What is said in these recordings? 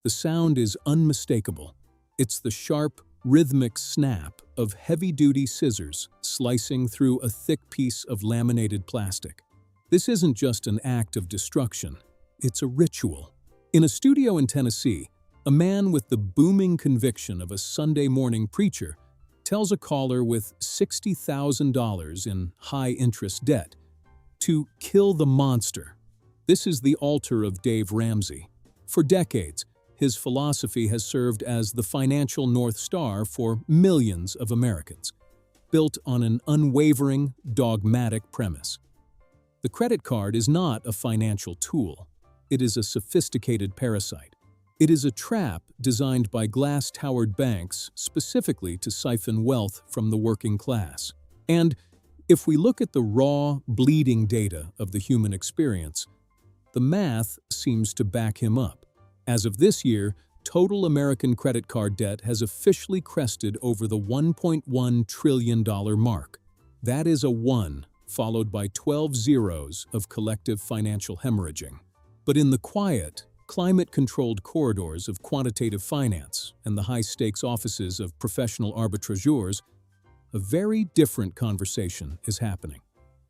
The sound is unmistakable. It's the sharp, rhythmic snap of heavy-duty scissors slicing through a thick piece of laminated plastic. This isn't just an act of destruction, it's a ritual. In a studio in Tennessee, a man with the booming conviction of a Sunday morning preacher tells a caller with $60,000 in high-interest debt to kill the monster. This is the altar of Dave Ramsey. For decades, his philosophy has served as the financial North Star for millions of Americans, built on an unwavering, dogmatic premise. The credit card is not a financial tool. It is a sophisticated parasite. It is a trap designed by glass-towered banks specifically to siphon wealth from the working class. And if we look at the raw, bleeding data of the human experience, the math seems to back him up. As of this year, total American credit card debt has officially crested over the $1.1 trillion mark. That is a 1, followed by 12 zeros of collective financial hemorrhaging. But in the quiet, climate-controlled corridors of quantitative finance and the high-stakes offices of professional arbitrageurs, a very different conversation is happening.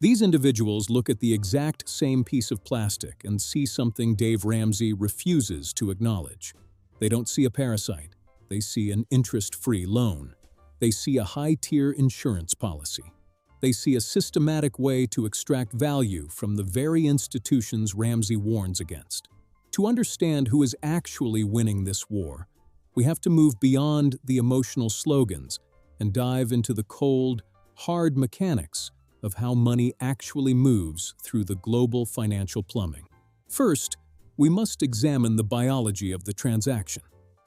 These individuals look at the exact same piece of plastic and see something Dave Ramsey refuses to acknowledge. They don't see a parasite. They see an interest-free loan. They see a high-tier insurance policy. They see a systematic way to extract value from the very institutions Ramsey warns against. To understand who is actually winning this war, we have to move beyond the emotional slogans and dive into the cold, hard mechanics of how money actually moves through the global financial plumbing. First, we must examine the biology of the transaction.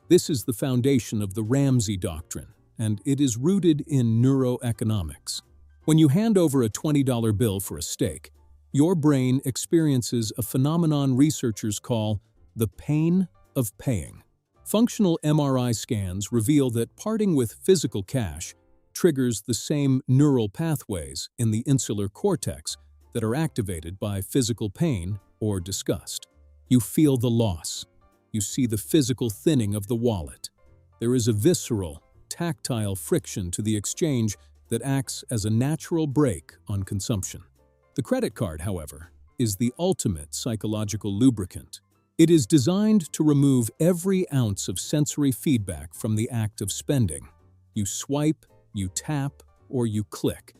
This is the foundation of the Ramsey doctrine, and it is rooted in neuroeconomics. When you hand over a $20 bill for a steak, your brain experiences a phenomenon researchers call the pain of paying. Functional MRI scans reveal that parting with physical cash triggers the same neural pathways in the insular cortex that are activated by physical pain or disgust. You feel the loss. You see the physical thinning of the wallet. There is a visceral, tactile friction to the exchange that acts as a natural brake on consumption. The credit card, however, is the ultimate psychological lubricant. It is designed to remove every ounce of sensory feedback from the act of spending. You swipe, you tap, or you click,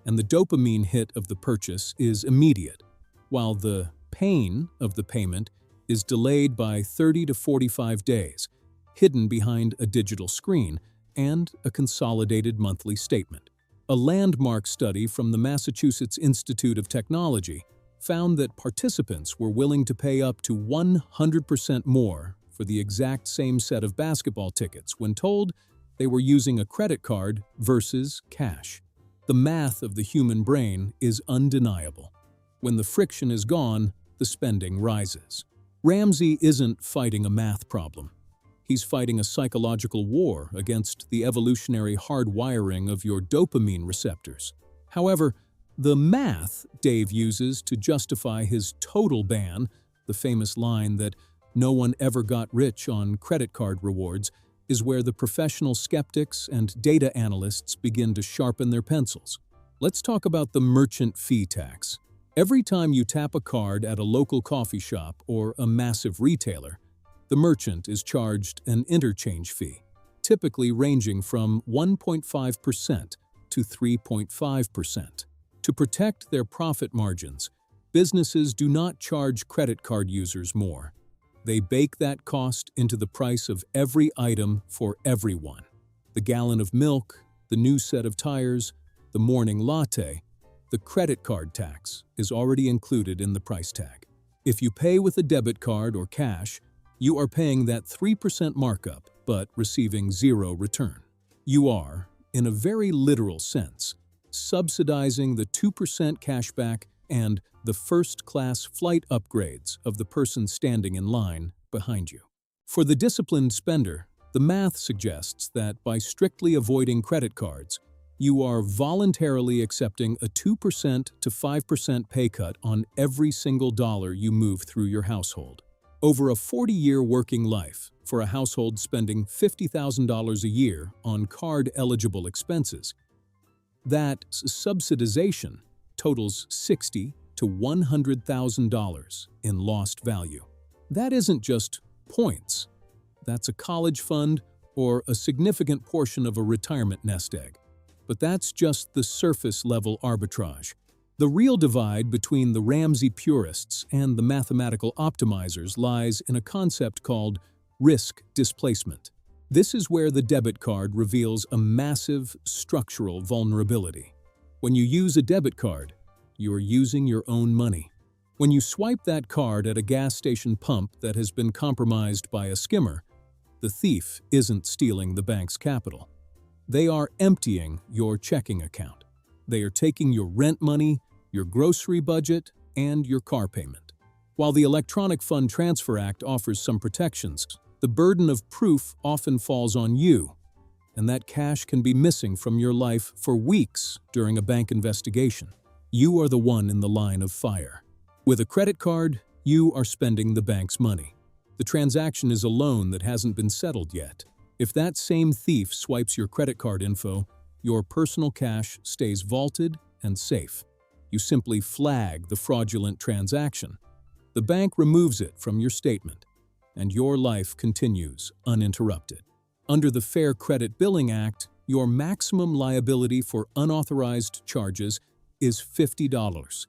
and the dopamine hit of the purchase is immediate, while the pain of the payment is delayed by 30 to 45 days, hidden behind a digital screen and a consolidated monthly statement. A landmark study from the Massachusetts Institute of Technology found that participants were willing to pay up to 100% more for the exact same set of basketball tickets when told they were using a credit card versus cash. The math of the human brain is undeniable. When the friction is gone, the spending rises. Ramsey isn't fighting a math problem. He's fighting a psychological war against the evolutionary hardwiring of your dopamine receptors. However, the math Dave uses to justify his total ban, the famous line that no one ever got rich on credit card rewards, is where the professional skeptics and data analysts begin to sharpen their pencils. Let's talk about the merchant fee tax. Every time you tap a card at a local coffee shop or a massive retailer, the merchant is charged an interchange fee, typically ranging from 1.5% to 3.5%. To protect their profit margins, businesses do not charge credit card users more. They bake that cost into the price of every item for everyone. The gallon of milk, the new set of tires, the morning latte, the credit card tax is already included in the price tag. If you pay with a debit card or cash, you are paying that 3% markup, but receiving zero return. You are, in a very literal sense, subsidizing the 2% cashback and the first-class flight upgrades of the person standing in line behind you. For the disciplined spender, the math suggests that by strictly avoiding credit cards, you are voluntarily accepting a 2% to 5% pay cut on every single dollar you move through your household. Over a 40-year working life, for a household spending $50,000 a year on card-eligible expenses. That subsidization totals $60,000 to $100,000 in lost value. That isn't just points. That's a college fund or a significant portion of a retirement nest egg. But that's just the surface-level arbitrage. The real divide between the Ramsey purists and the mathematical optimizers lies in a concept called risk displacement. This is where the debit card reveals a massive structural vulnerability. When you use a debit card, you're using your own money. When you swipe that card at a gas station pump that has been compromised by a skimmer, the thief isn't stealing the bank's capital. They are emptying your checking account. They are taking your rent money, your grocery budget, and your car payment. While the Electronic Fund Transfer Act offers some protections, the burden of proof often falls on you, and that cash can be missing from your life for weeks during a bank investigation. You are the one in the line of fire. With a credit card, you are spending the bank's money. The transaction is a loan that hasn't been settled yet. If that same thief swipes your credit card info, your personal cash stays vaulted and safe. You simply flag the fraudulent transaction. The bank removes it from your statement, and your life continues uninterrupted. Under the Fair Credit Billing Act, your maximum liability for unauthorized charges is $50,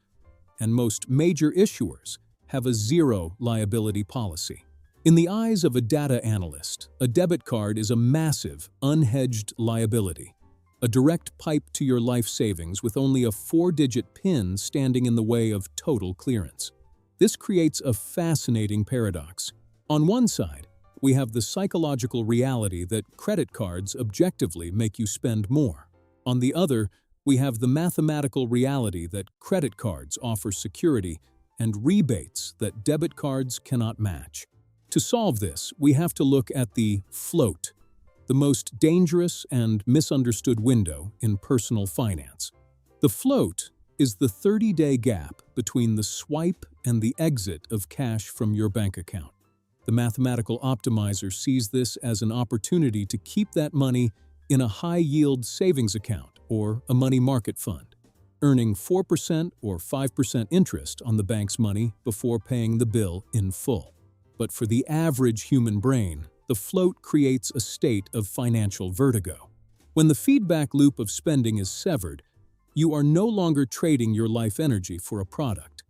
and most major issuers have a zero liability policy. In the eyes of a data analyst, a debit card is a massive, unhedged liability, a direct pipe to your life savings with only a 4-digit PIN standing in the way of total clearance. This creates a fascinating paradox. On one side, we have the psychological reality that credit cards objectively make you spend more. On the other, we have the mathematical reality that credit cards offer security and rebates that debit cards cannot match. To solve this, we have to look at the float, the most dangerous and misunderstood window in personal finance. The float is the 30-day gap between the swipe and the exit of cash from your bank account. The mathematical optimizer sees this as an opportunity to keep that money in a high-yield savings account or a money market fund, earning 4% or 5% interest on the bank's money before paying the bill in full. But for the average human brain, the float creates a state of financial vertigo. When the feedback loop of spending is severed, you are no longer trading your life energy for a product.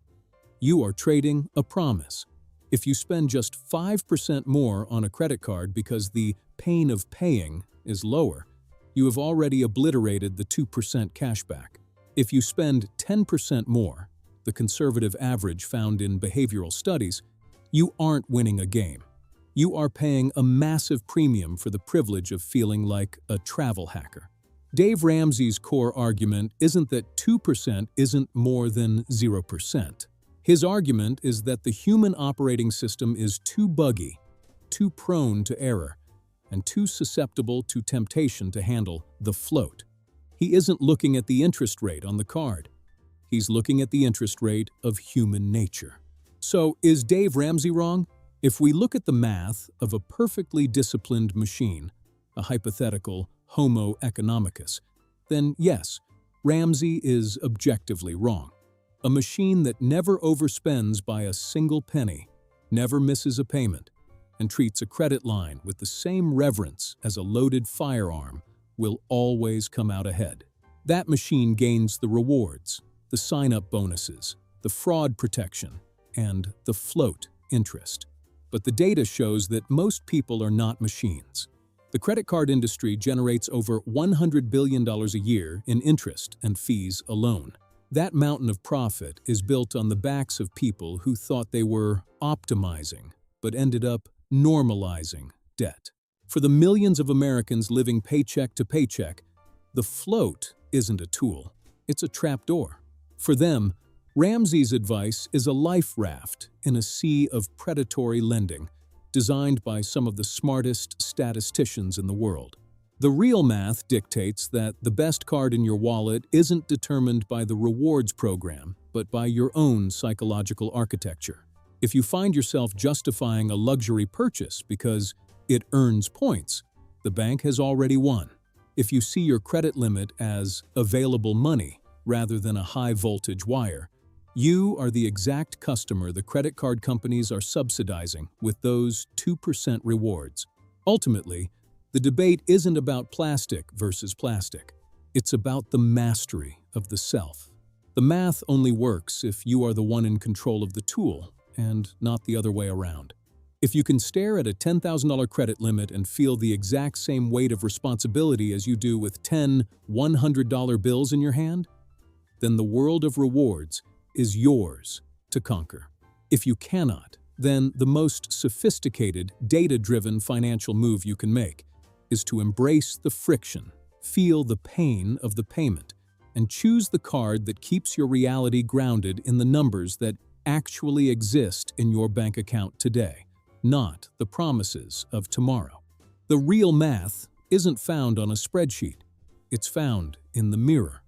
You are trading a promise. If you spend just 5% more on a credit card because the pain of paying is lower, you have already obliterated the 2% cashback. If you spend 10% more, the conservative average found in behavioral studies, you aren't winning a game. You are paying a massive premium for the privilege of feeling like a travel hacker. Dave Ramsey's core argument isn't that 2% isn't more than 0%. His argument is that the human operating system is too buggy, too prone to error, and too susceptible to temptation to handle the float. He isn't looking at the interest rate on the card. He's looking at the interest rate of human nature. So, is Dave Ramsey wrong? If we look at the math of a perfectly disciplined machine, a hypothetical Homo economicus, then yes, Ramsey is objectively wrong. A machine that never overspends by a single penny, never misses a payment, and treats a credit line with the same reverence as a loaded firearm will always come out ahead. That machine gains the rewards, the sign-up bonuses, the fraud protection, and the float interest. But the data shows that most people are not machines. The credit card industry generates over $100 billion a year in interest and fees alone. That mountain of profit is built on the backs of people who thought they were optimizing, but ended up normalizing debt. For the millions of Americans living paycheck to paycheck, the float isn't a tool, it's a trapdoor. For them, Ramsey's advice is a life raft in a sea of predatory lending, designed by some of the smartest statisticians in the world. The real math dictates that the best card in your wallet isn't determined by the rewards program, but by your own psychological architecture. If you find yourself justifying a luxury purchase because It earns points. The bank has already won. If you see your credit limit as available money rather than a high-voltage wire, you are the exact customer the credit card companies are subsidizing with those 2% rewards. Ultimately, the debate isn't about plastic versus plastic. It's about the mastery of the self. The math only works if you are the one in control of the tool and not the other way around. If you can stare at a $10,000 credit limit and feel the exact same weight of responsibility as you do with 10 $100 bills in your hand, then the world of rewards is yours to conquer. If you cannot, then the most sophisticated, data-driven financial move you can make is to embrace the friction, feel the pain of the payment, and choose the card that keeps your reality grounded in the numbers that actually exist in your bank account today, not the promises of tomorrow. The real math isn't found on a spreadsheet. It's found in the mirror.